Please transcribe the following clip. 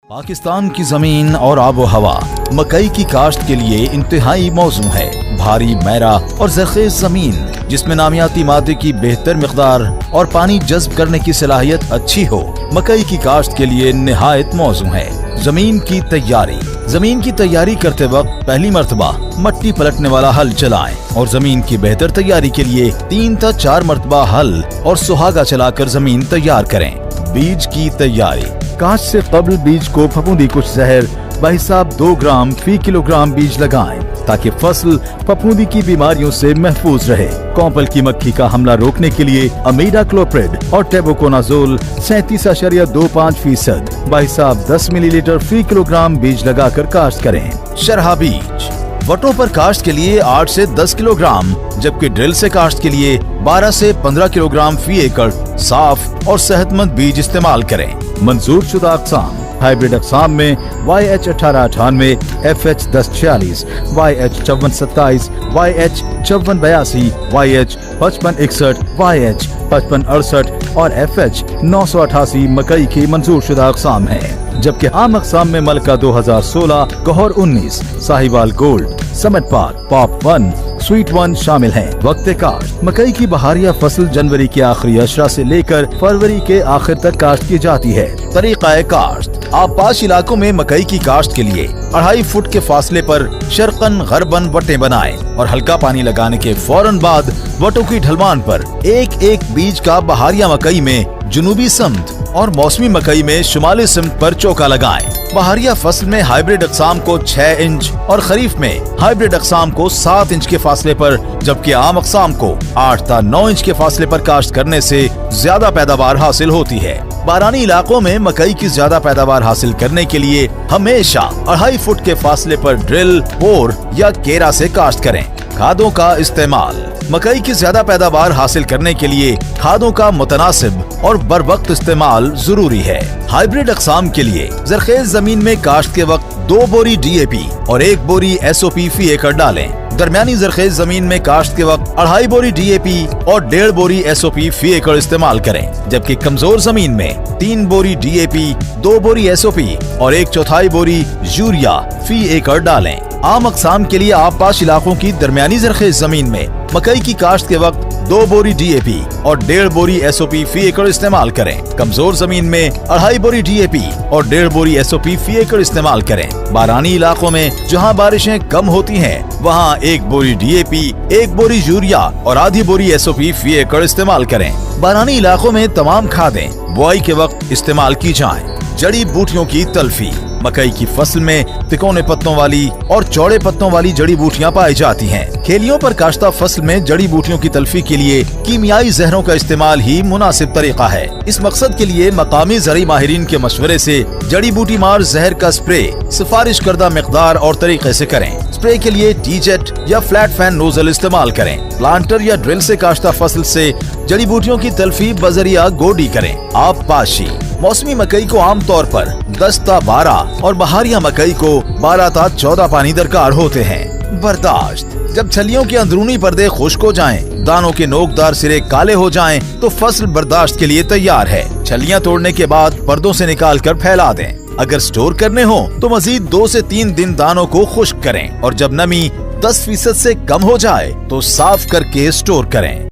पाकिस्तान की जमीन और आबो हवा मकई की काश्त के लिए इंतहाई मौजूद है। भारी मैरा और ज़रख़ेज़ जमीन जिसमें नामियाती मादे की बेहतर मिक़दार और पानी जज़्ब करने की सलाहियत अच्छी हो, मकई की काश्त के लिए निहायत मौजूद है। जमीन की तैयारी करते वक्त पहली मर्तबा मट्टी पलटने वाला हल चलाएं और जमीन की बेहतर तैयारी के लिए 3 से 4 मर्तबा हल और सुहागा चलाकर जमीन तैयार करें। बीज की तैयारी। काश्त से कबल बीज को फफूंदी कुछ जहर बहिसाब 2 ग्राम फी किलोग्राम बीज लगाएं ताकि फसल फफूंदी की बीमारियों से महफूज रहे। कॉपल की मक्खी का हमला रोकने के लिए अमीडाक्लोप्रिड और टेबुकोनाजोल 37.25% बहिसाब 10 मिलीलीटर फी किलोग्राम बीज लगाकर काश्त करें। शरहा बीज वटों पर काश्त के लिए 8 से 10 किलोग्राम, जबकि ड्रिल से काश्त के लिए 12 से 15 किलोग्राम फी एकड़ साफ और सेहतमंद बीज इस्तेमाल करें। मंजूर शुदा अक़साम। हाइब्रिड अक़साम में YH 1898, FH 1046, YH 5427, YH 5482, YH 5561, YH 5568 और FH 988 मकई की मंजूर शुदा अक़साम है, जबकि आम अक़साम में मलका 2016, गौहर 19, साहिवाल गोल्ड, समिट पाक, पॉप 1, स्वीट 1 शामिल हैं। वक्त काश्त। मकई की बहारिया फसल जनवरी के आखिरी अशरा से लेकर फरवरी के आखिर तक काश्त की जाती है। तरीक़ा काश्त। आबपाश इलाकों में मकई की काश्त के लिए 2.5 फुट के फासले पर शर्कन गरबन वटे बनाएं और हल्का पानी लगाने के फौरन बाद वटों की ढलवान पर एक बीज का बहारिया मकई में जुनूबी सिमत और मौसमी मकई में शुमाली सिमत पर चौका लगाएं। बहारिया फसल में हाइब्रिड अक़साम को 6 इंच और खरीफ में हाइब्रिड अक़साम को 7 इंच के फासले पर, जबकि आम अक़साम को 8 से 9 इंच के फासले पर काश्त करने से ज्यादा पैदावार हासिल होती है। बारानी इलाकों में मकई की ज्यादा पैदावार हासिल करने के लिए हमेशा 2.5 फुट के फासले पर ड्रिल, बोर या केरा से काश्त करें। खादों का इस्तेमाल। मकई की ज्यादा पैदावार हासिल करने के लिए खादों का मुतनासिब और बर वक्त इस्तेमाल जरूरी है। हाइब्रिड अक़साम के लिए ज़रख़ेज़ जमीन में काश्त के वक्त 2 बोरी DAP और 1 बोरी SOP फी एकड़ डालें। दरमियानी ज़रख़ेज़ जमीन में काश्त के वक्त 2.5 बोरी DAP और 1.5 बोरी SOP फी एकड़ इस्तेमाल करें, जबकि कमजोर जमीन में 3 बोरी DAP, 2 बोरी SOP और 1/4 बोरी यूरिया फी एकड़ डालें। आम अक़साम के लिए आबपाश इलाकों की दरमियानी ज़रख़ेज़ जमीन में मकई की काश्त के वक्त 2 बोरी DAP और 1.5 बोरी SOP फी एकड़ इस्तेमाल करें। कमजोर जमीन में 2.5 बोरी DAP और 1.5 बोरी SOP फी एकड़ इस्तेमाल करें। बारानी इलाकों में जहां बारिशें कम होती हैं, वहां 1 बोरी DAP, 1 बोरी यूरिया और आधी बोरी SOP फी एकड़ इस्तेमाल करें। बारानी इलाकों में तमाम खादें बुआई के वक्त इस्तेमाल की जाएं। जड़ी बूटियों की तल्फी। मकई की फसल में तिकोने पत्तों वाली और चौड़े पत्तों वाली जड़ी बूटियां पाई जाती हैं। खेलियों पर काश्ता फसल में जड़ी बूटियों की तल्फी के लिए कीमियाई जहरों का इस्तेमाल ही मुनासिब तरीका है। इस मकसद के लिए मकामी ज़रई माहिरीन के मशवरे से जड़ी बूटी मार जहर का स्प्रे सिफारिश करदा मिकदार और तरीके से करें। स्प्रे के लिए टी-जेट या फ्लैट फैन नोजल इस्तेमाल करें। प्लांटर या ड्रिल से काश्ता फसल से जड़ी बूटियों की तल्फी बजरिया गोडी करें। आबपाशी। मौसमी मकई को आम तौर पर 10 से 12 और बहारिया मकई को 12 से 14 पानी दरकार होते हैं। बर्दाश्त। जब छलियों के अंदरूनी पर्दे खुश्क हो जाएं, दानों के नोकदार सिरे काले हो जाएं, तो फसल बर्दाश्त के लिए तैयार है। छलियां तोड़ने के बाद पर्दों से निकाल कर फैला दें। अगर स्टोर करने हो तो मजीद 2 से 3 दिन दानों को खुश्क करें और जब नमी 10% से कम हो जाए तो साफ करके स्टोर करें।